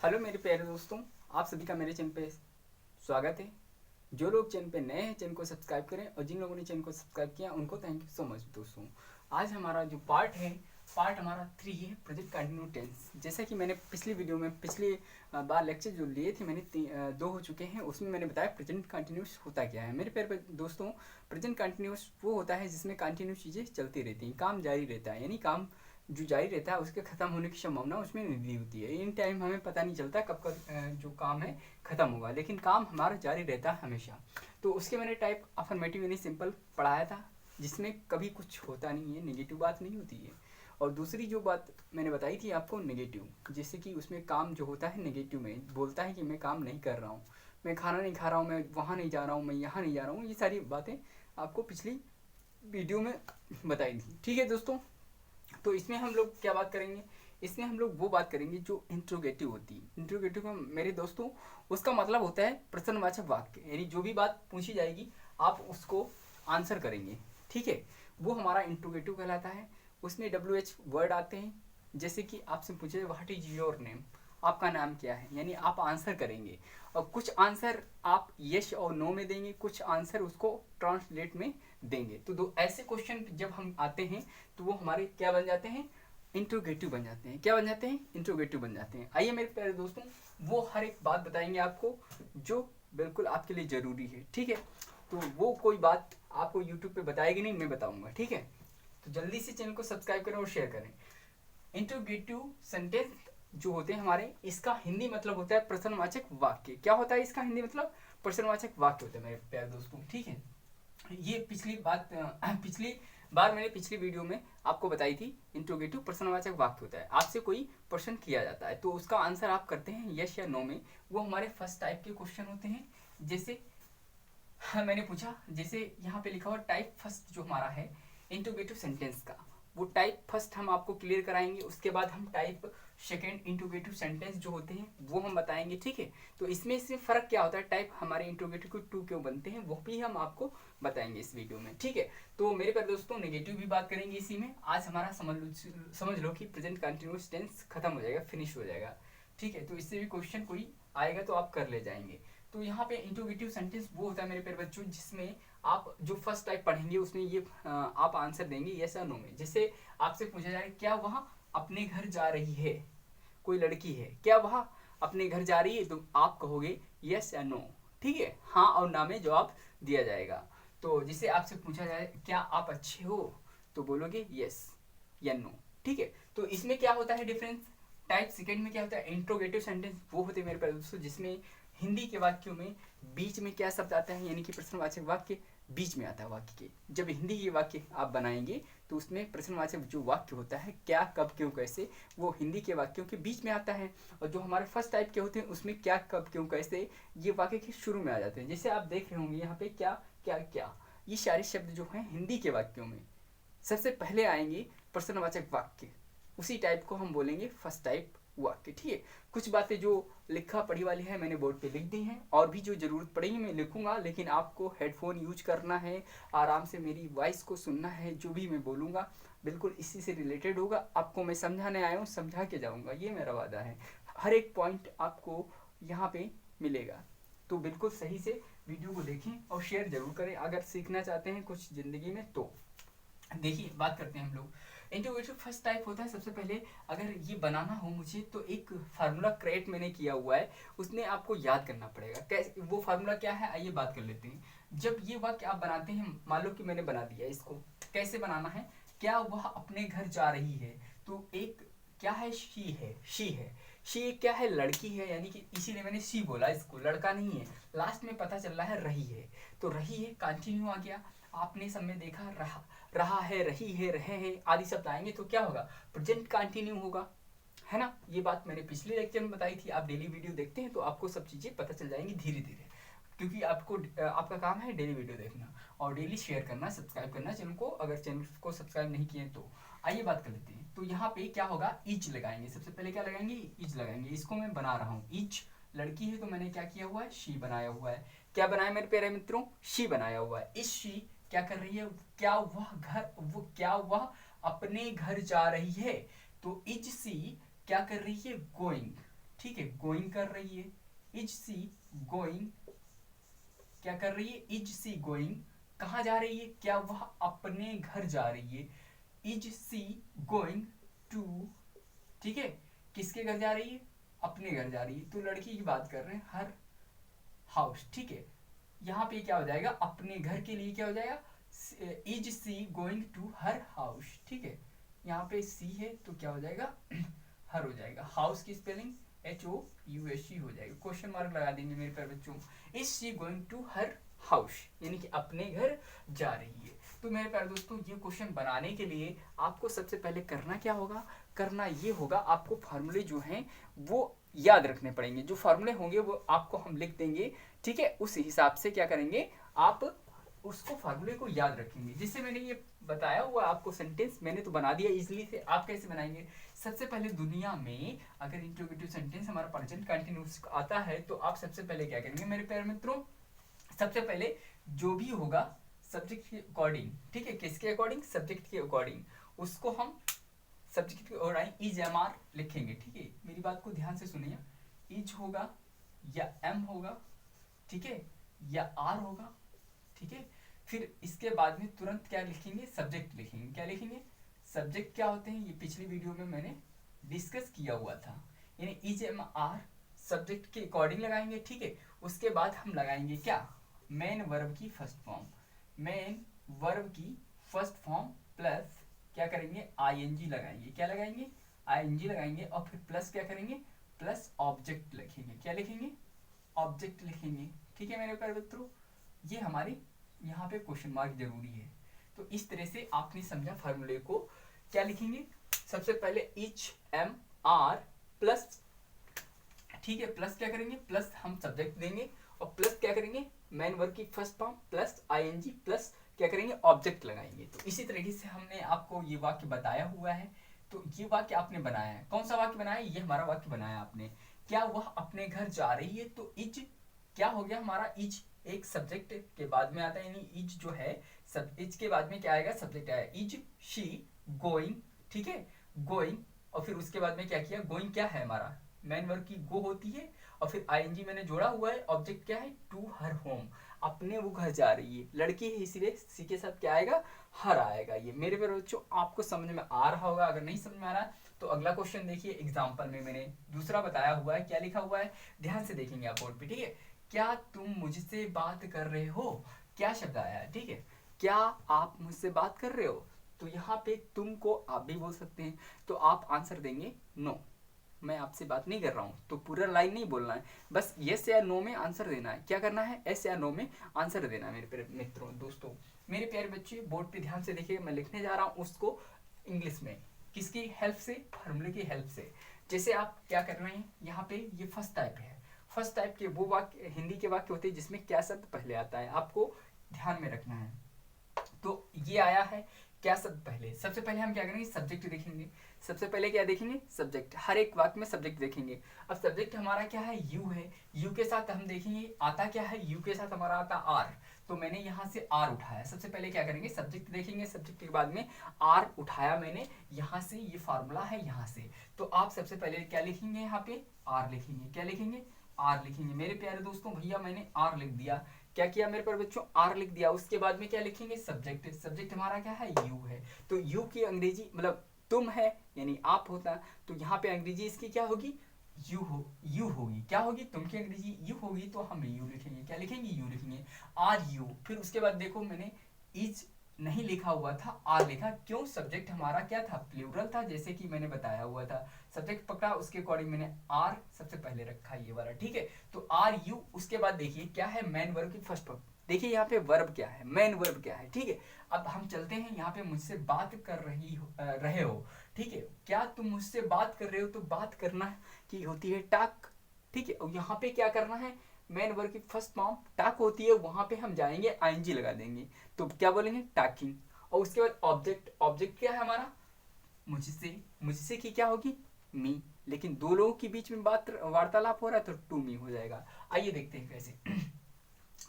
Hello मेरे प्यारे दोस्तों, आप सभी का मेरे चैनल पे स्वागत है। जो लोग चैनल पे नए हैं चैनल को सब्सक्राइब करें और जिन लोगों ने चैनल को सब्सक्राइब किया उनको थैंक यू सो मच दोस्तों। आज हमारा जो पार्ट है, पार्ट हमारा 3 है, प्रेजेंट कंटिन्यू टेंस। जैसा कि मैंने पिछली वीडियो में पिछली बार लेक्चर जो लिए थे मैंने 2 हो चुके हैं, उसमें मैंने बताया प्रेजेंट कंटिन्यूस होता क्या है। मेरे प्यारे दोस्तों, प्रेजेंट कंटिन्यूस वो होता है जिसमें कंटिन्यू चीज़ें चलती रहती हैं, काम जारी रहता है, यानी काम जो जारी रहता है उसके ख़त्म होने की संभावना उसमें नहीं होती है। इन टाइम हमें पता नहीं चलता कब जो काम है ख़त्म होगा, लेकिन काम हमारा जारी रहता है हमेशा। तो उसके मैंने टाइप अफर्मेटिव यानी सिंपल पढ़ाया था, जिसमें कभी कुछ होता नहीं है, नेगेटिव बात नहीं होती है। और दूसरी जो बात मैंने बताई थी आपको नेगेटिव, जैसे कि उसमें काम जो होता है नेगेटिव में बोलता है कि मैं काम नहीं कर रहा हूँ, मैं खाना नहीं खा रहा हूँ, मैं वहाँ नहीं जा रहा हूँ, मैं यहाँ नहीं जा रहा हूँ। ये सारी बातें आपको पिछली वीडियो में बताई थी। ठीक है दोस्तों, तो इसमें हम लोग क्या बात करेंगे, इसमें हम लोग वो बात करेंगे जो इंट्रोगेटिव होती है। इंट्रोगेटिव का मेरे दोस्तों उसका मतलब होता है प्रश्नवाचक वाक्य, यानी जो भी बात पूछी जाएगी आप उसको आंसर करेंगे। ठीक है, वो हमारा इंट्रोगेटिव कहलाता है। उसमें WH वर्ड आते हैं, जैसे कि आपसे पूछे व्हाट इज योर नेम, आपका नाम क्या है, यानी आप आंसर करेंगे। और कुछ आंसर आप यस और नो में देंगे, कुछ आंसर उसको ट्रांसलेट में देंगे। तो दो ऐसे क्वेश्चन जब हम आते हैं तो वो हमारे क्या बन जाते हैं, इंट्रोगेटिव बन जाते हैं। क्या बन जाते हैं, इंट्रोगेटिव बन जाते हैं। आइए मेरे प्यारे दोस्तों, वो हर एक बात बताएंगे आपको जो बिल्कुल आपके लिए ज़रूरी है। ठीक है, तो वो कोई बात आपको यूट्यूब पे बताएगी नहीं, मैं बताऊंगा। ठीक है, तो जल्दी से चैनल को सब्सक्राइब करें और शेयर करें। इंट्रोगेटिव सेंटेंस जो होते हैं हमारे, इसका हिंदी मतलब होता है प्रश्नवाचक वाक्य। क्या होता है इसका हिंदी मतलब, प्रश्नवाचक वाक्य होता है मेरे प्यारे दोस्तों। ठीक है, ये पिछली बार मैंने पिछली वीडियो में आपको बताई थी। इंट्रोगेटिव प्रश्नवाचक वाक्य होता है, आपसे कोई प्रश्न किया जाता है तो उसका आंसर आप करते हैं यस या नो में। वो हमारे फर्स्ट टाइप के क्वेश्चन होते हैं। जैसे हाँ, मैंने पूछा, जैसे यहाँ पे लिखा हुआ टाइप फर्स्ट जो हमारा है इंट्रोगेटिव सेंटेंस का, वो टाइप फर्स्ट हम आपको क्लियर कराएंगे। उसके बाद हम टाइप सेकेंड इंट्रोगेटिव सेंटेंस जो होते हैं वो हम बताएंगे। ठीक है, तो इसमें से फ़र्क क्या होता है, टाइप हमारे इंट्रोगेटिव को 2 क्यों बनते हैं, वो भी हम आपको बताएंगे इस वीडियो में। ठीक है, तो मेरे प्यारे दोस्तों नेगेटिव भी बात करेंगे इसी में। आज हमारा समझ लो कि प्रेजेंट कंटिन्यूअस टेंस खत्म हो जाएगा, फिनिश हो जाएगा। ठीक है, तो इससे भी क्वेश्चन कोई आएगा तो आप कर ले जाएंगे। तो यहाँ पे इंट्रोगेटिव सेंटेंस वो होता है मेरे प्यारे बच्चों जिसमें आप जो फर्स्ट टाइप पढ़ेंगे उसमें ये आप आंसर देंगे यस या नो में। जैसे आपसे पूछा जाए क्या वह अपने घर जा रही है, कोई लड़की है, क्या वह अपने घर जा रही है, तो आप कहोगे यस या नो। ठीक है, हाँ और ना में जवाब दिया जाएगा। तो जिसे आपसे पूछा जाए क्या आप अच्छे हो, तो बोलोगे यस या नो। ठीक है, तो इसमें क्या होता है डिफरेंस, टाइप सेकेंड में क्या होता है, इंट्रोगेटिव सेंटेंस वो होते हैं मेरे प्यारे दोस्तों जिसमें हिंदी के वाक्यों में बीच में क्या शब्द आता है, यानी कि प्रश्नवाचक वाक्य बीच में आता है वाक्य के। जब हिंदी के वाक्य आप बनाएंगे तो उसमें प्रश्नवाचक जो वाक्य होता है क्या कब क्यों कैसे, वो हिंदी के वाक्यों के बीच में आता है। और जो हमारे फर्स्ट टाइप के होते हैं उसमें क्या कब क्यों कैसे ये वाक्य के शुरू में आ जाते हैं। जैसे आप देख रहे होंगे यहाँ पे क्या क्या क्या, ये सारे शब्द जो हैं हिंदी के वाक्यों में सबसे पहले आएंगे प्रश्नवाचक वाक्य, उसी टाइप को हम बोलेंगे फर्स्ट टाइप वाक्य। ठीक है, कुछ बातें जो लिखा पढ़ी वाली है मैंने बोर्ड पे लिख दी हैं, और भी जो ज़रूरत पड़ेगी मैं लिखूंगा, लेकिन आपको हेडफोन यूज करना है, आराम से मेरी वॉइस को सुनना है। जो भी मैं बोलूँगा बिल्कुल इसी से रिलेटेड होगा, आपको मैं समझाने आया हूँ, समझा के जाऊँगा, ये मेरा वादा है। हर एक पॉइंट आपको यहाँ पे मिलेगा, तो बिल्कुल सही से वीडियो को देखें और शेयर जरूर करें अगर सीखना चाहते हैं कुछ ज़िंदगी में। तो देखिए बात करते हैं हम लोग, इंट्रोगेटिव फर्स्ट टाइप होता है। सबसे पहले अगर ये बनाना हो मुझे तो एक फार्मूला क्रिएट मैंने किया हुआ है, उसने आपको याद करना पड़ेगा। कैसे, वो फार्मूला क्या है आइए बात कर लेते हैं। जब ये वाक्य आप बनाते हैं, मान लो कि मैंने बना दिया, इसको कैसे बनाना है, क्या वह अपने घर जा रही है, तो एक क्या है, शी है, शी है, शी क्या है, लड़की है, यानी कि इसीलिए मैंने शी बोला, इसको लड़का नहीं है। लास्ट में पता चल रहा है रही है, तो रही है कंटिन्यू आ गया। आपने सब में देखा रहा, रहा है, रही है, रहे हैं आदि शब्द आएंगे तो क्या होगा, प्रेजेंट कंटिन्यू होगा, है ना। ये बात मैंने पिछले लेक्चर में बताई थी, आप डेली वीडियो देखते हैं तो आपको सब चीज़ें पता चल जाएंगी धीरे धीरे, क्योंकि आपको आपका काम है डेली वीडियो देखना और डेली शेयर करना, सब्सक्राइब करना चैनल को, अगर चैनल को सब्सक्राइब नहीं किए तो। आइए बात कर लेते हैं। तो यहाँ पे क्या होगा, इच लगाएंगे, सबसे पहले क्या लगाएंगे, इच लगाएंगे। इसको मैं बना रहा हूँ, इच लड़की है तो मैंने क्या किया हुआ है, शी बनाया हुआ है। क्या बनाया मेरे प्यारे मित्रों, शी बनाया हुआ है। इस शी क्या कर रही है, क्या वह अपने घर जा रही है, तो इज सी क्या कर रही है, गोइंग। ठीक है, गोइंग कर रही है, इज सी गोइंग, क्या कर रही है, इज सी गोइंग, कहाँ जा रही है, क्या वह अपने घर जा रही है, इज सी गोइंग टू, ठीक है, किसके घर जा रही है, अपने घर जा रही है, तो लड़की की बात कर रहे हैं, हर हाउस, ठीक है, यहाँ पे क्या हो जाएगा, अपने घर के लिए क्या हो जाएगा, is she going to her house, ठीक है, यहाँ पे सी है तो क्या हो जाएगा हर हो जाएगा, हाउस की स्पेलिंग HOUSE हो जाएगा, क्वेश्चन मार्क लगा देंगे मेरे प्यारे बच्चों, is she going to her house, यानी कि अपने घर जा रही है। तो मेरे प्यारे दोस्तों, ये क्वेश्चन बनाने के लिए आपको सबसे पहले करना क्या होगा, करना ये होगा, आपको फार्मूले जो हैं वो याद रखने पड़ेंगे, जो फार्मूले होंगे वो आपको हम लिख देंगे, ठीक है, उस हिसाब से क्या करेंगे, आप उसको फार्मूले को याद रखेंगे। जिससे मैंने ये बताया हुआ आपको सेंटेंस मैंने तो बना दिया इजीली से, आप कैसे बनाएंगे, सबसे पहले दुनिया में अगर इंट्रोगेटिव सेंटेंस हमारा प्रेजेंट कंटिन्यूअस आता है तो आप सबसे पहले क्या करेंगे मेरे प्यारे मित्रों, सबसे पहले जो भी होगा सब्जेक्ट के अकॉर्डिंग, ठीक है, किसके अकॉर्डिंग, सब्जेक्ट के अकॉर्डिंग, उसको हम सब्जेक्ट के अकॉर्डिंग इज एम आर लिखेंगे, ठीक है, मेरी बात को ध्यान से सुनिए, इज होगा या एम होगा, ठीक है, या आर होगा, ठीक है, फिर इसके बाद में तुरंत क्या लिखेंगे, सब्जेक्ट लिखेंगे, क्या लिखेंगे, सब्जेक्ट क्या होते हैं, ये पिछली वीडियो में मैंने डिस्कस किया हुआ था, यानी इज एम आर सब्जेक्ट के अकॉर्डिंग लगाएंगे, ठीक है, उसके बाद हम लगाएंगे क्या, मेन वर्ब की फर्स्ट फॉर्म, मेन वर्ब की फर्स्ट फॉर्म प्लस क्या करेंगे, आईएनजी लगाएंगे, क्या लगाएंगे, आईएनजी लगाएंगे, और फिर प्लस क्या करेंगे, प्लस ऑब्जेक्ट लिखेंगे, क्या लिखेंगे, ऑब्जेक्ट लिखेंगे, ठीक है मेरे प्यारे मित्रों, ये हमारे यहाँ पे क्वेश्चन मार्क जरूरी है। तो इस तरह से आपने समझा फार्मूले को, क्या लिखेंगे, सबसे पहले इच एम आर प्लस, ठीक है, प्लस क्या करेंगे, प्लस हम सब्जेक्ट देंगे, और प्लस क्या करेंगे, मेन वर्ब की first form plus ING plus क्या करेंगे, ऑब्जेक्ट लगाएंगे। तो इसी तरीके से हमने आपको ये वाक्य बताया हुआ है, तो ये वाक्य आपने बनाया है, कौन सा वाक्य बनाया है, ये हमारा वाक्य बनाया आपने, क्या वह अपने घर जा रही है, तो इज क्या हो गया हमारा, इज एक सब्जेक्ट के बाद में आता है, यानी इज जो है सब इज के बाद में क्या आएगा, सब्जेक्ट आएगा, इज शी गोइंग, ठीक है, गोइंग, और फिर उसके बाद में क्या किया, गोइंग क्या है हमारा, मेन वर्ब की गो होती है, और फिर आईएनजी मैंने जोड़ा हुआ है, ऑब्जेक्ट क्या है, टू हर होम, अपने वो घर जा रही है, लड़की है इसलिए सी के साथ क्या आएगा, हर आएगा। ये मेरे प्यारे बच्चों आपको समझ में आ रहा होगा, अगर नहीं समझ में आ रहा है तो अगला क्वेश्चन देखिए, एग्जाम्पल में मैंने दूसरा बताया हुआ है, क्या लिखा हुआ है, ध्यान से देखेंगे आप बोर्ड पे, ठीक है, क्या तुम मुझसे बात कर रहे हो, क्या शब्द आया है, ठीक है, क्या आप मुझसे बात कर रहे हो, तो यहाँ पे तुम को आप भी बोल सकते हैं, तो आप आंसर देंगे नो, मैं आपसे बात नहीं कर रहा हूँ, तो पूरा लाइन नहीं बोलना है, बस यस या नो में आंसर देना है, क्या करना है, यस या नो में आंसर देना है मेरे प्यारे मित्रों, दोस्तों, मेरे प्यारे बच्चे बोर्ड पे ध्यान से देखिए, मैं लिखने जा रहा हूँ उसको इंग्लिश में, किसकी हेल्प से, फार्मूले की हेल्प से, जैसे आप क्या कर रहे हैं, यहाँ पे ये फर्स्ट टाइप है, फर्स्ट टाइप के वो वाक्य हिंदी के वाक्य होते हैं जिसमें क्या शब्द पहले आता है, आपको ध्यान में रखना है, तो ये आया है क्या शब्द पहले, सबसे पहले हम क्या करेंगे, सब्जेक्ट देखेंगे, सबसे पहले क्या देखेंगे, सब्जेक्ट, हर एक वाक्य में सब्जेक्ट देखेंगे, अब सब्जेक्ट हमारा क्या है, यू है, यू के साथ हम देखेंगे आता क्या है, यू के साथ हमारा आता आर, तो मैंने यहाँ से आर उठाया, सबसे पहले क्या करेंगे, सब्जेक्ट देखेंगे, सब्जेक्ट के बाद में आर उठाया मैंने यहाँ से, ये फार्मूला है यहाँ से, तो आप सबसे पहले क्या लिखेंगे, यहाँ पे आर लिखेंगे, क्या लिखेंगे, आर लिखेंगे, मेरे प्यारे दोस्तों भैया मैंने आर लिख दिया, क्या किया मेरे पर बच्चों, आर लिख दिया, उसके बाद में क्या लिखेंगे, सब्जेक्ट, सब्जेक्ट हमारा क्या है, यू है, तो यू की अंग्रेजी मतलब तुम है यानी आप होता, तो यहाँ पे अंग्रेजी इसकी क्या होगी, यू होगी, क्या होगी, तुम की अंग्रेजी यू होगी, तो हम यू लिखेंगे, क्या लिखेंगे, यू लिखेंगे, आर यू, फिर उसके बाद देखो मैंने इज नहीं लिखा हुआ था, आर लिखा, क्यों, सब्जेक्ट हमारा क्या था, प्लूरल था, जैसे कि मैंने बताया हुआ था, सब्जेक्ट पकड़ा उसके अकॉर्डिंग मैंने आर सबसे पहले रखा ये वाला, ठीक है, तो आर यू, उसके बाद देखिए क्या है, मेन वर्ब की फर्स्ट फॉर्म, देखिए यहाँ पे वर्ब क्या है, मेन वर्ब क्या है, ठीक है, अब हम चलते हैं यहाँ पे मुझसे बात कर रहे हो, ठीक है, क्या तुम मुझसे बात कर रहे हो, तो बात करना की होती है टाक, ठीक है, और यहाँ पे क्या करना है, मेन वर्ब की फर्स्ट फॉर्म टाक होती है, वहां पे हम जाएंगे आईएनजी लगा देंगे, तो क्या बोलेंगे, टाकिंग, और उसके बाद ऑब्जेक्ट, ऑब्जेक्ट क्या है हमारा, मुझसे, मुझसे की क्या होगी, मी, लेकिन दो लोगों के बीच में बात वार्तालाप हो रहा है तो टू मी हो जाएगा। आइए देखते हैं कैसे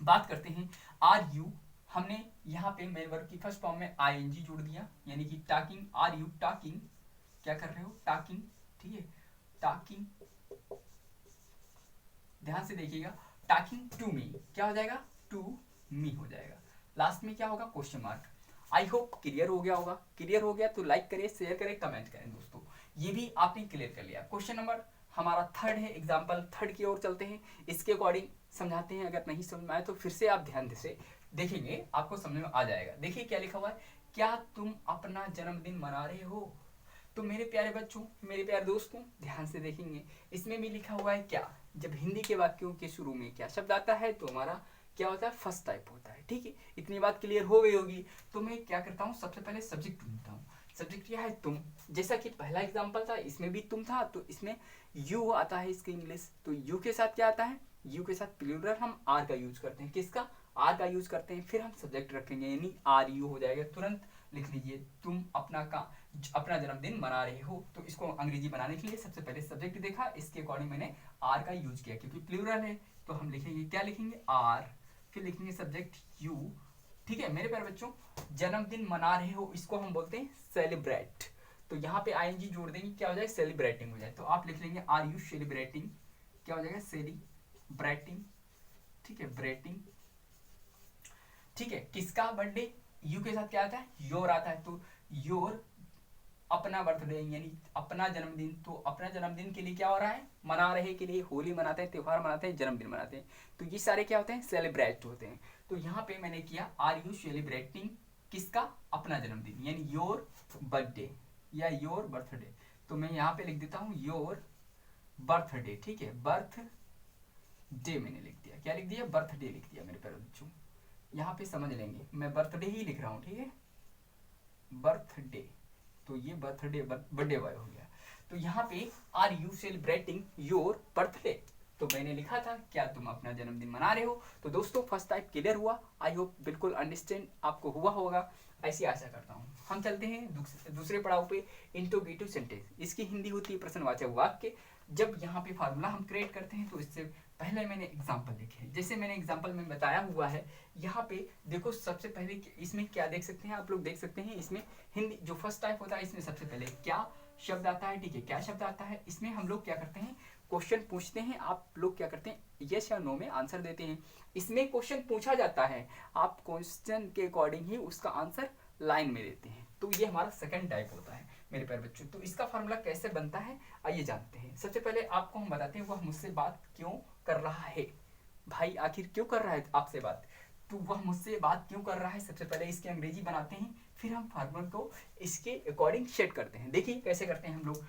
बात करते हैं, आर यू, हमने यहाँ पे मेन वर्ब की फर्स्ट फॉर्म में आईएनजी जोड़ दिया, यानी कि टाकिंग, आर यू टाकिंग, क्या कर रहे हो, टाकिंग, ठीक है, टाकिंग, ध्यान से देखिएगा, टॉकिंग टू मी क्या हो जाएगा, टू मी हो जाएगा, लास्ट में क्या होगा, question mark. I hope clear हो गया होगा, क्लियर हो गया तो लाइक करें, शेयर करें, कमेंट करें दोस्तों। ये भी आपने क्लियर कर लिया। क्वेश्चन नंबर हमारा थर्ड है, एग्जाम्पल थर्ड की ओर चलते हैं, इसके अकॉर्डिंग समझाते हैं। अगर नहीं समझ में आए तो फिर से आप ध्यान से देखेंगे, आपको समझ में आ जाएगा। देखिए क्या लिखा हुआ है, क्या तुम अपना जन्मदिन मना रहे हो। तो मेरे प्यारे बच्चों, मेरे प्यारे दोस्तों, ध्यान से देखेंगे, इसमें भी लिखा हुआ है क्या, जब हिंदी के वाक्यों के शुरू में क्या शब्द आता है तो हमारा क्या होता है, फर्स्ट टाइप होता है। ठीक है, इतनी बात क्लियर हो गई होगी। तो मैं क्या करता हूँ, सबसे पहले सब्जेक्ट ढूंढता हूँ। सब्जेक्ट क्या है, तुम। जैसा कि पहला एग्जाम्पल था, इसमें भी तुम था, तो इसमें यू आता है इसके इंग्लिश। तो यू के साथ क्या आता है, यू के साथ प्लूरल हम आर का यूज करते हैं। किसका, आर का यूज करते हैं। फिर हम सब्जेक्ट रखेंगे, यानी आर यू हो जाएगा। तुरंत लिख लीजिए, तुम अपना जन्मदिन मना रहे हो। तो इसको अंग्रेजी बनाने के लिए सबसे पहले सब्जेक्ट देखा, इसके अकॉर्डिंग मैंने आर का यूज किया, क्योंकि प्लूरल है। तो हम लिखेंगे, क्या लिखेंगे, आर, फिर लिखेंगे सब्जेक्ट यू। ठीक है मेरे प्यारे बच्चों, जन्मदिन मना रहे हो इसको हम बोलते हैं सेलिब्रेट। तो यहाँ पे आईएनजी जोड़ देंगे, क्या हो जाए, सेलिब्रेटिंग हो जाए। तो आप लिख लेंगे, आर यू सेलिब्रेटिंग, क्या हो जाएगा, सेलिब्रेटिंग। ठीक है, ब्रेटिंग। ठीक है, किसका बर्थडे, यू के साथ क्या आता है, योर आता है। तो योर अपना बर्थडे यानी अपना जन्मदिन। तो अपना जन्मदिन के लिए क्या हो रहा है, मना रहे के लिए होली मनाते हैं, त्यौहार मनाते हैं, जन्मदिन मनाते हैं। तो ये सारे क्या होते हैं, सेलिब्रेट होते हैं। तो यहाँ पे मैंने किया, आर यू सेलिब्रेटिंग किसका, अपना जन्मदिन, यानी योर बर्थडे या योर बर्थडे। तो मैं यहाँ पे लिख देता हूँ योर बर्थडे। ठीक है, बर्थ डे मैंने लिख दिया, क्या लिख दिया, बर्थडे लिख दिया मेरे प्यारे बच्चों। यहाँ पे समझ लेंगे, मैं बर्थडे ही लिख रहा हूँ। ठीक है, बर्थडे, तो ये बर्थडे बर्थडे बॉय हो गया। तो यहाँ पे are you celebrating your birthday, तो मैंने लिखा था, क्या तुम अपना जन्मदिन मना रहे हो। तो दोस्तों फर्स्ट टाइप क्लियर हुआ, आई होप बिल्कुल अंडरस्टैंड आपको हुआ होगा, ऐसी आशा करता हूँ। हम चलते हैं दूसरे पड़ाव पे, इंट्रोगेटिव सेंटेंस। इसकी हिंदी होती है प्रश्नवाचक वाक्य। जब यहाँ पे फार्मूला हम क्रिएट करते हैं तो इससे पहले मैंने एग्जाम्पल लिखे हैं। जैसे मैंने एग्जाम्पल में बताया हुआ है, यहाँ पे देखो सबसे पहले इसमें क्या देख सकते हैं आप लोग, देख सकते हैं इसमें हिंदी जो फर्स्ट टाइप होता है, इसमें सबसे पहले क्या शब्द आता है। ठीक है, क्या शब्द आता है, इसमें हम लोग क्या करते हैं, क्वेश्चन पूछते हैं, आप लोग क्या करते हैं, यस या नो में आंसर देते हैं। इसमें क्वेश्चन पूछा जाता है, आप क्वेश्चन के अकॉर्डिंग ही उसका आंसर लाइन में देते हैं। तो ये हमारा सेकंड टाइप होता है मेरे प्यारे बच्चों। तो इसका फार्मूला कैसे बनता है आइए जानते हैं। सबसे पहले आपको हम बताते हैं, वह मुझसे बात क्यों कर रहा है। भाई आखिर क्यों कर रहा है आपसे बात, तो वह मुझसे बात क्यों कर रहा है। सबसे पहले इसकी अंग्रेजी बनाते हैं, फिर हम फार्मूला को इसके अकॉर्डिंग सेट करते हैं। देखिए कैसे करते हैं हम लोग,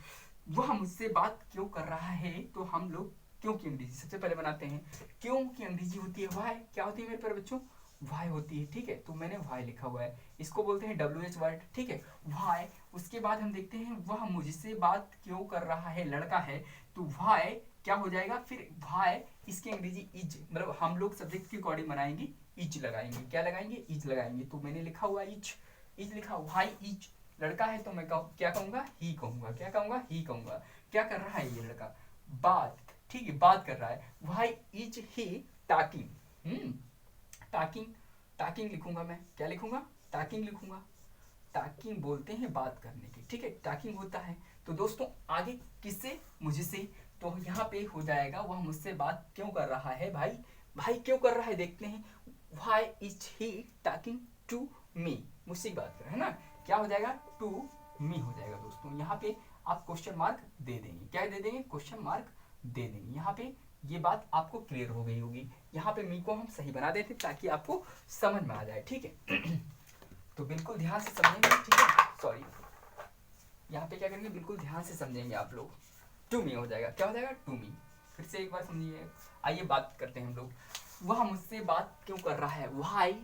वह मुझसे बात क्यों कर रहा है, तो हम लोग क्यों की अंग्रेजी सबसे पहले बनाते हैं। क्यों की अंग्रेजी होती है वाई, क्या होती है मेरे प्यारे बच्चों, वाई होती है। ठीक है, तो मैंने वाई लिखा हुआ है, इसको बोलते हैं WH वर्ड। ठीक है, वाई। उसके बाद हम देखते हैं, वह मुझसे बात क्यों कर रहा है, लड़का है, तो वाई क्या हो जाएगा, फिर वाई इसकी अंग्रेजी इज, मतलब हम लोग सब्जेक्ट के अकॉर्डिंग बनाएंगे, इज लगाएंगे, क्या लगाएंगे, इज लगाएंगे। तो मैंने लिखा हुआ इज, इज लिखा, वाई इज लड़का है, तो मैं क्या कहूंगा, ही कहूंगा, क्या कहूंगा, ही कहूंगा। क्या कर रहा है ये लड़का, बात। ठीक है, बात कर रहा है, why is he talking. Talking, talking लिखूंगा मैं, क्या लिखूंगा, टॉकिंग लिखूंगा। टॉकिंग बोलते हैं बात करने की। ठीक है, टॉकिंग होता है। तो दोस्तों आगे किससे, मुझसे। तो यहाँ पे हो जाएगा, वह मुझसे बात क्यों कर रहा है, भाई, भाई क्यों कर रहा है, देखते हैं। Why is he talking to me, मुझसे बात कर रहा है ना, क्या हो जाएगा, टू मी हो जाएगा। दोस्तों यहाँ पे आप क्वेश्चन मार्क दे देंगे, क्या दे देंगे, क्वेश्चन मार्क दे देंगे। यहाँ पे ये बात आपको क्लियर हो गई होगी। यहाँ पे मी को हम सही बना देते ताकि आपको समझ में आ जाए। ठीक है तो बिल्कुल ध्यान से समझेंगे। ठीक है, सॉरी, यहाँ पे क्या करेंगे, बिल्कुल ध्यान से समझेंगे आप लोग। टू मी हो जाएगा, क्या हो जाएगा, टू मी। फिर से एक बार समझिए, आइए बात करते हैं हम लोग। वह मुझसे बात क्यों कर रहा है, व्हाई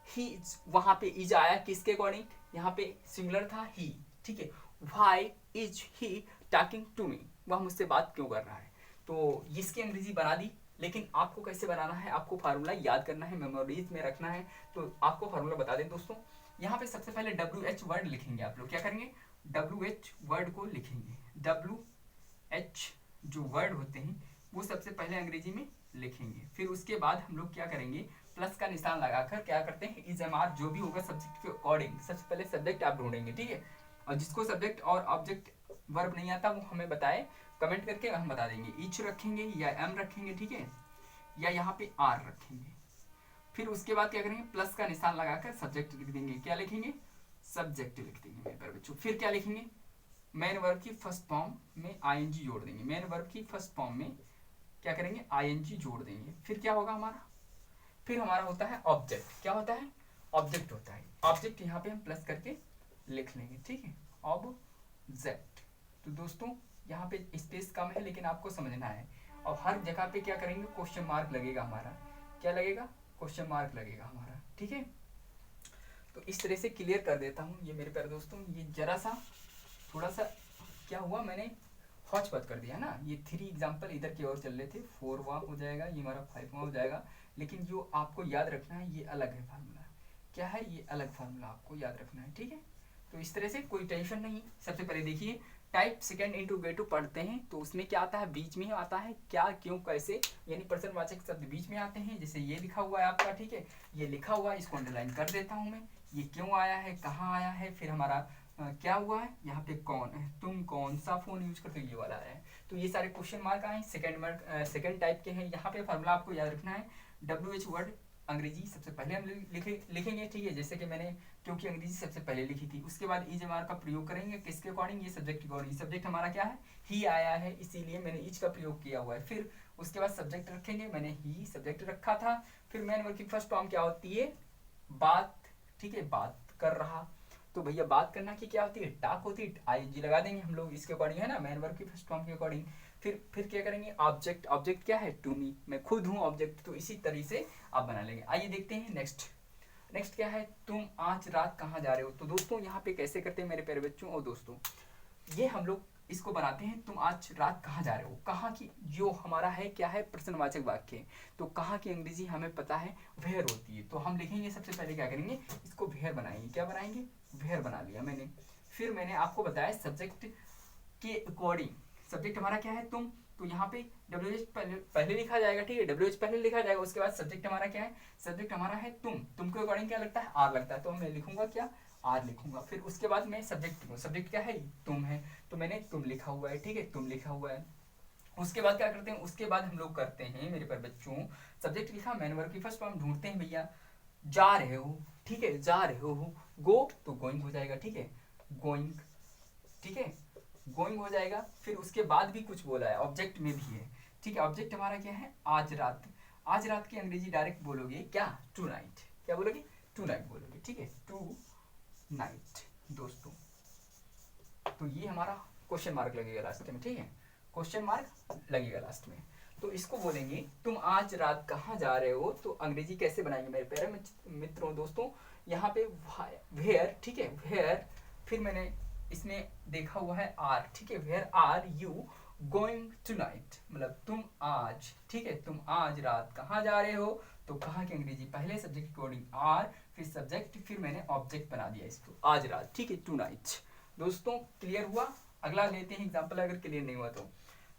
ही, वहां पे इज आया किसके अकॉर्डिंग, यहाँ पे सिंगुलर था ही। ठीक है, why is he talking to me, वह मुझसे बात क्यों कर रहा है। तो इसकी अंग्रेजी बना दी, लेकिन आपको कैसे बनाना है, आपको फार्मूला याद करना है, मेमोरीज में रखना है। तो आपको फार्मूला बता दें दोस्तों, यहाँ पे सबसे पहले WH वर्ड लिखेंगे। आप लोग क्या करेंगे, WH वर्ड को लिखेंगे। WH जो वर्ड होते हैं वो सबसे पहले अंग्रेजी में लिखेंगे। फिर उसके बाद हम लोग क्या करेंगे, प्लस का निशान लगाकर क्या करते हैं, इज एम आर जो भी होगा सब्जेक्ट के अकॉर्डिंग, सबसे पहले सब्जेक्ट आप ढूंढेंगे। ठीक है, और जिसको सब्जेक्ट और ऑब्जेक्ट वर्ब नहीं आता वो हमें बताए, कमेंट करके हम बता देंगे। ईच रखेंगे या एम रखेंगे, ठीक है, या यहाँ पे आर रखेंगे। फिर उसके बाद क्या करेंगे, प्लस का निशान लगाकर सब्जेक्ट लिख देंगे। क्या लिखेंगे, सब्जेक्ट लिख देंगे मेरे प्यारे बच्चों। फिर क्या लिखेंगे, मेन वर्ब की फर्स्ट फॉर्म में आईएनजी जोड़ देंगे। मेन वर्ब की फर्स्ट फॉर्म में क्या करेंगे, आईएनजी जोड़ देंगे। फिर क्या होगा हमारा, फिर हमारा होता है ऑब्जेक्ट। क्या होता है, ऑब्जेक्ट होता है। ऑब्जेक्ट यहाँ पे हम प्लस करके लिख लेंगे, ठीक है, ऑब्जेक्ट। तो दोस्तों यहाँ पे स्पेस कम है लेकिन आपको समझना है। और हर जगह पे क्या करेंगे, क्वेश्चन मार्क लगेगा हमारा। क्या लगेगा, क्वेश्चन मार्क लगेगा हमारा, ठीक है। तो इस तरह से क्लियर कर देता हूँ ये मेरे प्यारे दोस्तों। ये जरा सा थोड़ा सा क्या हुआ, मैंने हौच-पौच कर दिया ना। ये 3 एग्जाम्पल इधर की ओर चल रहे थे, 4वां हो जाएगा, ये हमारा 5वां हो जाएगा। लेकिन जो आपको याद रखना है ये अलग है फार्मूला। क्या है, ये अलग फार्मूला आपको याद रखना है, ठीक है। तो इस तरह से कोई टेंशन नहीं। सबसे पहले देखिए, टाइप सेकंड इंट्रोगेटिव पढ़ते हैं तो उसमें क्या आता है, बीच में आता है क्या, क्यों, कैसे, यानी प्रश्नवाचक शब्द बीच में आते हैं। जैसे ये लिखा हुआ है आपका, ठीक है, ये लिखा हुआ है, इसको अंडरलाइन कर देता हूँ मैं। ये क्यों आया है, कहाँ आया है, फिर हमारा क्या हुआ है, यहाँ पे कौन है, तुम कौन सा फोन यूज करते हो, ये वाला है। तो ये सारे क्वेश्चन मार्क आए, सेकंड टाइप के हैं। यहाँ पे फार्मूला आपको याद रखना है, WH वर्ड अंग्रेजी सबसे पहले हम लिखेंगे, ठीक है, जैसे कि मैंने, क्योंकि अंग्रेजी सबसे पहले लिखी थी। उसके बाद इज एम आर का प्रयोग करेंगे, किसके अकॉर्डिंग, ये सब्जेक्ट के अकॉर्डिंग। सब्जेक्ट हमारा क्या है, ही आया है, इसीलिए मैंने इज का प्रयोग किया हुआ है। फिर उसके बाद सब्जेक्ट रखेंगे, मैंने ही सब्जेक्ट रखा था। फिर मेन वर्ब की फर्स्ट फॉर्म क्या होती है, बात, ठीक है, बात कर रहा। तो भैया बात करना की क्या होती है, टाक होती है, आईएनजी लगा देंगे हम लोग इसके अकॉर्डिंग, है ना, मेन वर्ब की फर्स्ट फॉर्म के अकॉर्डिंग। फिर क्या करेंगे, ऑब्जेक्ट। ऑब्जेक्ट क्या है, टू मी, मैं खुद हूँ ऑब्जेक्ट। तो इसी तरीके से आप बना लेंगे। आइए देखते हैं नेक्स्ट। नेक्स्ट क्या है, तुम आज रात कहाँ जा रहे हो। तो दोस्तों यहाँ पे कैसे करते हैं मेरे प्यारे बच्चों और दोस्तों, ये हम लोग इसको बनाते हैं, तुम आज रात कहाँ जा रहे हो। कहाँ की जो हमारा है क्या है, प्रश्नवाचक वाक्य। तो कहाँ की अंग्रेजी हमें पता है, वेयर होती है। तो हम लिखेंगे, सबसे पहले क्या करेंगे, इसको वेयर बनाएंगे। क्या बनाएंगे, वेयर बना लिया मैंने। फिर मैंने आपको बताया सब्जेक्ट के अकॉर्डिंग, सब्जेक्ट हमारा क्या है, तुम। तो यहाँ पे WH पहले लिखा जाएगा, ठीक है, WH पहले लिखा जाएगा। उसके बाद सब्जेक्ट हमारा क्या है, सब्जेक्ट हमारा है तुम के अकॉर्डिंग क्या लगता है, आर लगता है। तो मैं लिखूंगा क्या, आर लिखूंगा। फिर उसके बाद मैं सब्जेक्ट, सब्जेक्ट क्या है, तुम है, तो मैंने तुम लिखा हुआ है, ठीक है, तुम लिखा हुआ है। उसके बाद क्या करते हैं, उसके बाद हम लोग करते हैं मेरे पर बच्चों, सब्जेक्ट लिखा, मैन वर्ब की फर्स्ट फॉर्म ढूंढते हैं भैया, जा रहे हो, ठीक है, जा रहे हो। गो तो गोइंग हो जाएगा, ठीक है, गोइंग, ठीक है, गोइंग हो जाएगा। फिर उसके बाद भी कुछ बोला है, ऑब्जेक्ट में भी है, ठीक है। ऑब्जेक्ट हमारा क्या है, आज रात। आज रात की अंग्रेजी डायरेक्ट बोलोगे क्या, टू नाइट। क्या बोलोगे, टू नाइट बोलोगे, ठीक है, टू नाइट दोस्तों। तो ये हमारा क्वेश्चन मार्क लगेगा लास्ट में, ठीक है, क्वेश्चन मार्क लगेगा लास्ट में। तो इसको बोलेंगे, तुम आज रात कहाँ जा रहे हो। तो अंग्रेजी कैसे बनाएंगे मेरे प्यारे मित्रों दोस्तों, यहाँ पे वेयर, ठीक है, वेयर। फिर मैंने इसमें देखा हुआ है आर, ठीक है, where are you going tonight, मतलब तुम आज, ठीक है, तुम आज रात कहाँ जा रहे हो। तो कहाँ की अंग्रेजी, पहले सब्जेक्ट के अकॉर्डिंग आर, फिर सब्जेक्ट, फिर मैंने ऑब्जेक्ट बना दिया इसको, आज रात, ठीक है, टू नाइट। दोस्तों क्लियर हुआ। अगला लेते हैं एग्जाम्पल, अगर क्लियर नहीं हुआ तो,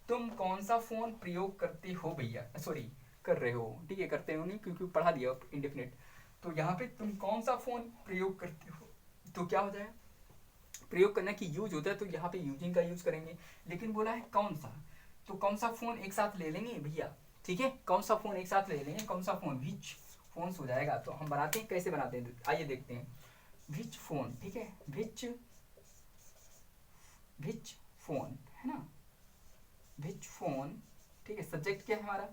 तुम कौन सा फोन प्रयोग करते हो भैया, सॉरी कर रहे हो, ठीक है, करते हो नहीं क्योंकि पढ़ा दिया इंडेफिनिट। तो यहाँ पे तुम कौन सा फोन प्रयोग करते हो, तो क्या हो जाए, प्रयोग करना की यूज होता है, तो यहाँ पे यूजिंग का यूज करेंगे। लेकिन बोला है कौन सा, तो कौन सा फोन एक साथ ले लेंगे भैया, ठीक है, कौन सा फोन एक साथ ले लेंगे, कौन सा फोन, विच फोन्स हो जाएगा। तो हम बनाते हैं, कैसे बनाते हैं, आइए देखते हैं। विच फोन, ठीक है, विच फोन, है ना, विच फोन, ठीक है। सब्जेक्ट क्या है हमारा,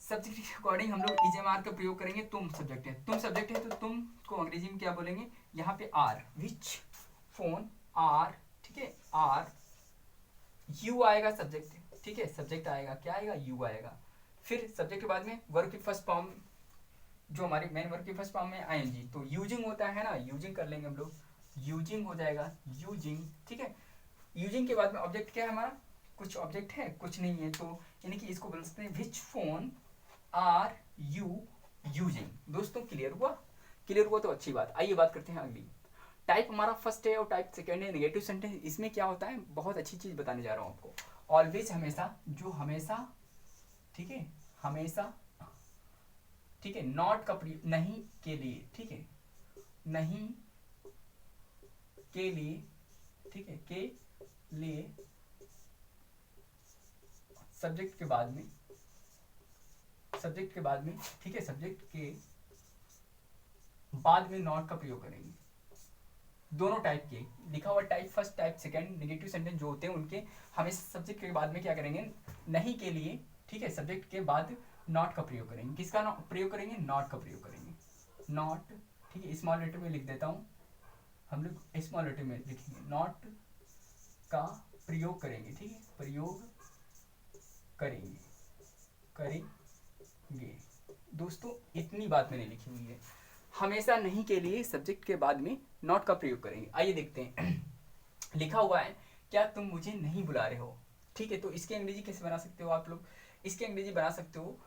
सब्जेक्ट के अकॉर्डिंग हम लोग इजेमार का प्रयोग करेंगे। तुम सब्जेक्ट है, तुम सब्जेक्ट है, तो तुम को अंग्रेजी में क्या बोलेंगे, यहाँ पे आर, विच फोन आर, ठीक है, आर, यू आएगा सब्जेक्ट, ठीक है, सब्जेक्ट आएगा, क्या आएगा, यू आएगा। फिर सब्जेक्ट के बाद में वर्ब की फर्स्ट फॉर्म, जो हमारी मेन वर्ब की फर्स्ट फॉर्म में आईएनजी, तो यूजिंग होता है ना, यूजिंग कर लेंगे हम लोग, यूजिंग हो जाएगा, यूजिंग, ठीक है। यूजिंग के बाद में ऑब्जेक्ट क्या है हमारा, कुछ ऑब्जेक्ट है, कुछ नहीं है। तो यानी कि इसको बोल सकते हैं which phone are you using. दोस्तों क्लियर हुआ, क्लियर हुआ तो अच्छी बात। आइए बात करते हैं अगली। टाइप हमारा फर्स्ट है और टाइप सेकंड है, नेगेटिव सेंटेंस। इसमें क्या होता है, बहुत अच्छी चीज बताने जा रहा हूं आपको। ऑलवेज हमेशा, जो हमेशा, ठीक है, हमेशा, ठीक है, नॉट का प्रयोग, नहीं के लिए, ठीक है, नहीं के लिए, ठीक है, के लिए सब्जेक्ट के बाद में, ठीक है, सब्जेक्ट के बाद में नॉट का प्रयोग करेंगे। दोनों टाइप के लिखा हुआ type, first type, second, negative sentence जो होते हैं उनके हमेशा सब्जेक्ट के बाद में क्या करेंगे, नहीं के लिए, ठीक है, सब्जेक्ट के बाद नॉट का प्रयोग करेंगे। किसका प्रयोग करेंगे, नॉट का प्रयोग करेंगे, नॉट, ठीक है, स्मॉल लेटर में लिख देता हूँ, हम लोग स्मॉल लेटर में लिखेंगे, नॉट का प्रयोग करेंगे, ठीक है, प्रयोग करेंगे। दोस्तों इतनी बात मैंने लिखी हुई है, हमेशा नहीं के लिए सब्जेक्ट के बाद में नॉट का प्रयोग करेंगे। आइए देखते हैं लिखा हुआ है, क्या तुम मुझे नहीं बुला रहे हो, ठीक है, तो इसकी अंग्रेजी कैसे बना सकते हो आप लोग, इसकी अंग्रेजी बना सकते हो,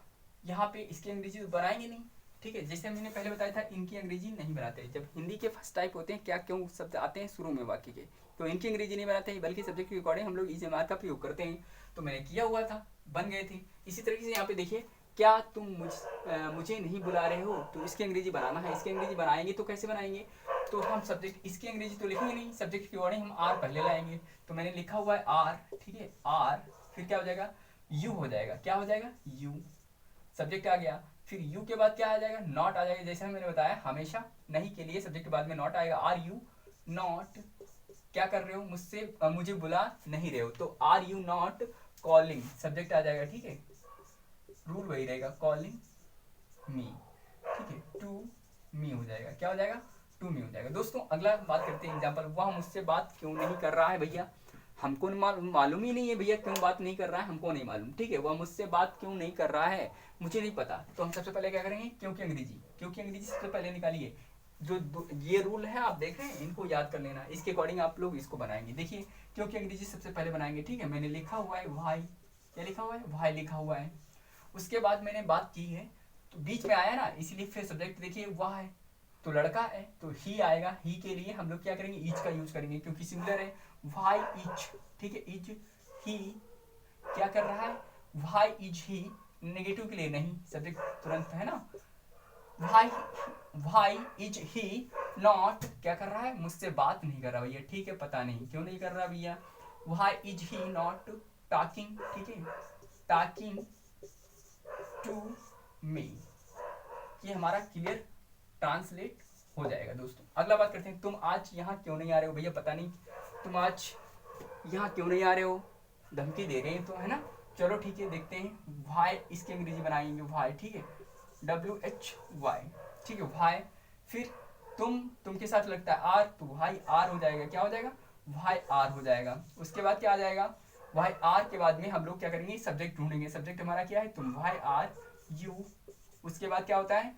यहाँ पे इसकी अंग्रेजी तो बनाएंगे नहीं, ठीक है, जैसे मैंने पहले बताया था इनकी अंग्रेजी नहीं बनाते। जब हिंदी के फर्स्ट टाइप होते हैं क्या क्यों शब्द आते हैं शुरू में वाक्य के, तो इनकी अंग्रेजी नहीं बनाते हैं, बल्कि सब्जेक्ट के अकॉर्डिंग हम लोग इज एम आर का प्रयोग करते हैं। तो मैंने किया हुआ था, बन गए थे। इसी तरीके से यहाँ पे देखिए, क्या तुम मुझे नहीं बुला रहे हो, तो इसकी अंग्रेजी बनाना है। इसकी अंग्रेजी बनाएंगे तो कैसे बनाएंगे, तो हम सब्जेक्ट, इसकी अंग्रेजी तो लिखेंगे नहीं, सब्जेक्ट के अकॉर्डिंग हम आर पहले लाएंगे। तो मैंने लिखा हुआ है आर, ठीक है, आर, फिर क्या हो जाएगा, यू हो जाएगा, क्या हो जाएगा, यू, सब्जेक्ट आ गया, फिर यू के बाद क्या आ जाएगा, नॉट आ जाएगा। जैसे मैंने बताया हमेशा नहीं के लिए सब्जेक्ट के बाद में नॉट आएगा, आर यू नॉट क्या कर रहे हो, मुझे बुला नहीं रहे हो, तो are you not calling, subject आ जाएगा, ठीक है, रूल वही रहेगा, कॉलिंग मी, ठीक है, टू मी हो जाएगा, क्या हो जाएगा, टू मी हो जाएगा। दोस्तों अगला बात करते हैं एग्जाम्पल, वह मुझसे बात क्यों नहीं कर रहा है भैया, हमको मालूम ही नहीं है भैया क्यों बात नहीं कर रहा है, हमको नहीं मालूम, ठीक है, वह मुझसे बात क्यों नहीं कर रहा है, मुझे नहीं पता। तो हम सबसे पहले क्या करेंगे, क्योंकि अंग्रेजी सबसे पहले निकालिए। जो ये रूल है आप देख रहे हैं, इनको याद कर लेना, इसके अकॉर्डिंग आप लोग इसको बनाएंगे। देखिए क्योंकि अंग्रेजी सबसे पहले बनाएंगे, ठीक है, मैंने लिखा हुआ है वाई, क्या लिखा हुआ है, वाई लिखा हुआ है। उसके बाद मैंने बात की है, तो बीच में आया ना, इसलिए फिर सब्जेक्ट देखिए वाह है, तो लड़का है तो ही आएगा, ही के लिए हम लोग क्या करेंगे, इच का यूज करेंगे, क्योंकि सिंगुलर है, वाई इच, ठीक है, इज ही क्या कर रहा है, वाई इज ही, नेगेटिव के लिए नहीं, सब्जेक्ट तुरंत है ना, वाई इज ही नॉट क्या कर रहा है, मुझसे बात नहीं कर रहा भैया, ठीक है, पता नहीं क्यों नहीं कर रहा भैया, why is he not talking, ठीक है, टॉकिंग टू मी, ये हमारा क्लियर ट्रांसलेट हो जाएगा। दोस्तों अगला बात करते हैं, तुम आज यहाँ क्यों नहीं आ रहे हो भैया, पता नहीं तुम आज यहाँ क्यों नहीं आ रहे हो, धमकी दे रहे हैं तो, है ना, चलो ठीक है, देखते हैं, वाई इसकी अंग्रेजी बनाएंगे, वाई, ठीक है, WHY, ठीक है, वाई, फिर तुम के साथ लगता है आर, तो वाई आर हो जाएगा, क्या हो जाएगा, वाई आर हो जाएगा। उसके बाद क्या आ जाएगा, वाई आर के बाद में हम लोग क्या करेंगे, सब्जेक्ट ढूंढेंगे, सब्जेक्ट हमारा क्या है, तुम, वाई आर यू। उसके बाद क्या होता है,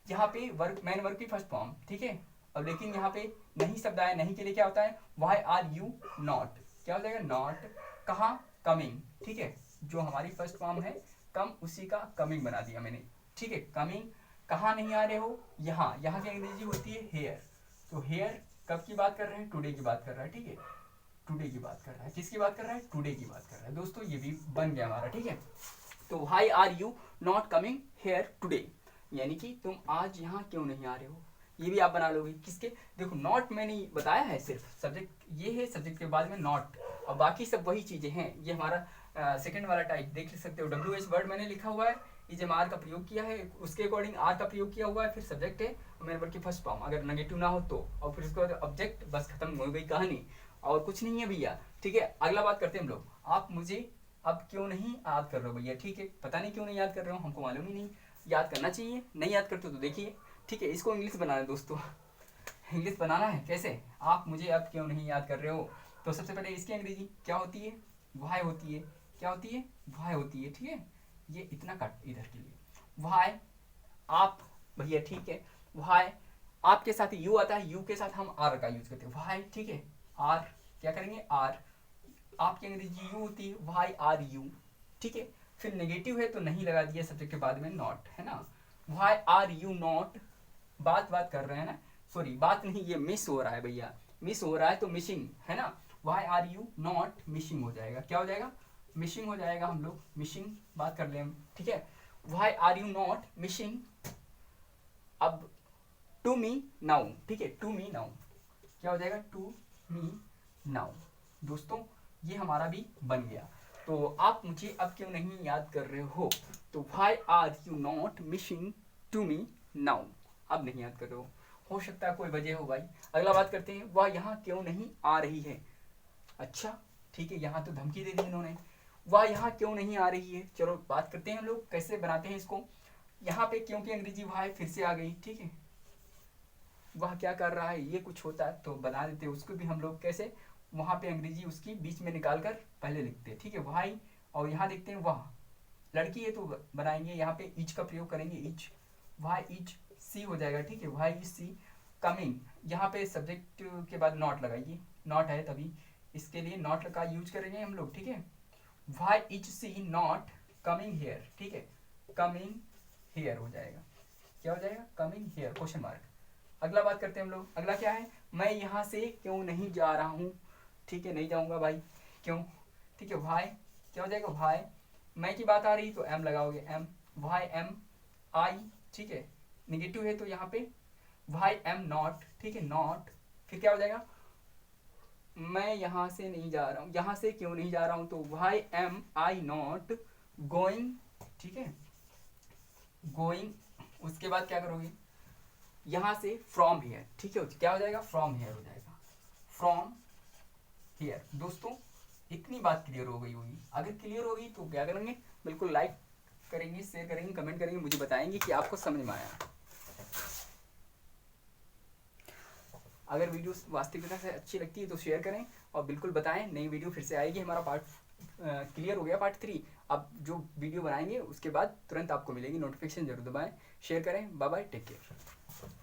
यहाँ पे वर्क, मैन वर्क की फर्स्ट फॉर्म, ठीक है, और लेकिन यहाँ पे नहीं शब्द आया, नहीं के लिए क्या होता है, वाई आर यू नॉट, क्या हो जाएगा, नॉट, कहाँ, कमिंग, ठीक है, जो हमारी फर्स्ट फॉर्म है कम, उसी का कमिंग बना दिया मैंने, ठीक है, कमिंग, कहाँ नहीं आ रहे हो, यहाँ, यहाँ की अंग्रेजी होती है हेयर, तो हेयर कब की बात कर रहे हैं, टुडे की बात कर रहा है, ठीक है, टुडे की बात कर रहा है, किसकी बात कर रहा है, टुडे की बात कर रहा है। दोस्तों ये भी बन गया हमारा, ठीक है, तो why are you not coming here today, यानी कि तुम आज यहाँ क्यों नहीं आ रहे हो, ये भी आप बना लोगे, किसके, देखो नॉट मैंने बताया है, सिर्फ सब्जेक्ट ये है, सब्जेक्ट के बाद में नॉट, और बाकी सब वही चीजें हैं। ये हमारा सेकंड वाला टाइप देख सकते हो, WH वर्ड मैंने लिखा हुआ है, इज एम आर का प्रयोग किया है, उसके अकॉर्डिंग आर का प्रयोग किया हुआ है, फिर सब्जेक्ट है मेरे वर्ड की फर्स्ट फॉर्म, अगर नेगेटिव ना हो तो, और फिर उसके बाद ऑब्जेक्ट, बस खत्म हो गई कहानी, और कुछ नहीं है भैया, ठीक है। अगला बात करते हैं हम लोग, आप मुझे अब क्यों नहीं याद कर रहे हो भैया, ठीक है, पता नहीं क्यों नहीं याद कर रहे हो, हमको मालूम ही नहीं, याद करना चाहिए, नहीं याद करते तो देखिए, ठीक है, इसको इंग्लिश बनाना है दोस्तों, इंग्लिश बनाना है, कैसे, आप मुझे अब क्यों नहीं याद कर रहे हो, तो सबसे पहले इसकी अंग्रेजी क्या होती है, वाई होती है, क्या होती है, वाई होती है, ठीक है, ये इतना कट इधर के लिए, वाई आप भैया, ठीक है, वाई आपके साथ यू आता है, यू के साथ हम आर का यूज करते हैं, वाई, ठीक है, आर क्या करेंगे, आर, आपकी अंग्रेजी यू होती है, वाई आर यू, ठीक है, फिर नेगेटिव है तो नहीं लगा दिया, सब्जेक्ट के बाद में नॉट, है ना, वाई आर यू नॉट, बात कर रहे हैं ना, सॉरी बात नहीं, ये मिस हो रहा है भैया, मिस हो रहा है तो मिसिंग, है ना, why are you not missing हो जाएगा, क्या हो जाएगा, मिसिंग हो जाएगा, हम लोग मिसिंग बात कर ले हम, ठीक है, why are you not missing, अब टू मी नाउ, ठीक है, टू मी नाउ, क्या हो जाएगा, टू मी नाउ। दोस्तों ये हमारा भी बन गया। तो आप मुझे अब क्यों नहीं याद कर रहे हो, तो why are you not missing to me now, अब नहीं याद कर रहे हो सकता है कोई वजह हो भाई। अगला बात करते हैं, वह यहाँ क्यों नहीं आ रही है। अच्छा ठीक है, यहाँ तो धमकी दे दी इन्होंने, वह यहाँ क्यों नहीं आ रही है। चलो बात करते हैं हम लोग कैसे बनाते हैं इसको। यहाँ पे क्योंकि अंग्रेजी वह फिर से आ गई, ठीक है, वह क्या कर रहा है, ये कुछ होता है तो बना देते हैं उसको भी हम लोग कैसे, वहाँ पे अंग्रेजी उसकी बीच में निकाल कर पहले लिखते हैं, ठीक है, वाई, और यहाँ देखते हैं वह लड़की है तो बनाएंगे यहाँ पे इच का प्रयोग करेंगे, इच, वाई इच सी हो जाएगा, ठीक है, वाई इच सी कमिंग, यहाँ पे सब्जेक्ट के बाद नॉट लगाइए, नॉट है तभी, इसके लिए नॉट का यूज करेंगे हम लोग, ठीक है, why is she not coming here, ठीक है, कमिंग हेयर हो जाएगा, क्या हो जाएगा, कमिंग हेयर क्वेश्चन मार्क। अगला बात करते हैं हम लोग, अगला क्या है, मैं यहाँ से क्यों नहीं जा रहा हूँ, ठीक है, नहीं जाऊँगा भाई, क्यों, ठीक है, भाई क्या हो जाएगा, भाई मैं की बात आ रही तो एम लगाओगे, एम, भाई एम आई, ठीक है, निगेटिव है तो यहाँ पे भाई एम नॉट, ठीक है, नॉट, फिर क्या हो जाएगा, मैं यहाँ से नहीं जा रहा हूँ, यहाँ से क्यों नहीं जा रहा हूँ, तो भाई एम आई नॉट गोइंग, ठीक है, गोइंग, उसके बाद क्या करोगे, यहाँ से फ्रॉम हियर, ठीक है, क्या हो जाएगा, फ्रॉम हियर हो जाएगा, फ्रॉम हियर। दोस्तों इतनी बात क्लियर हो गई होगी, अगर क्लियर होगी तो क्या करेंगे, बिल्कुल लाइक करेंगे, शेयर करेंगे, कमेंट करेंगे, मुझे बताएंगे कि आपको समझ में आया। अगर वीडियो वास्तविकता से अच्छी लगती है तो शेयर करें और बिल्कुल बताएं, नई वीडियो फिर से आएगी। हमारा पार्ट क्लियर हो गया, पार्ट 3, अब जो वीडियो बनाएंगे उसके बाद तुरंत आपको मिलेगी, नोटिफिकेशन जरूर दबाएं, शेयर करें, बाय बाय, टेक केयर।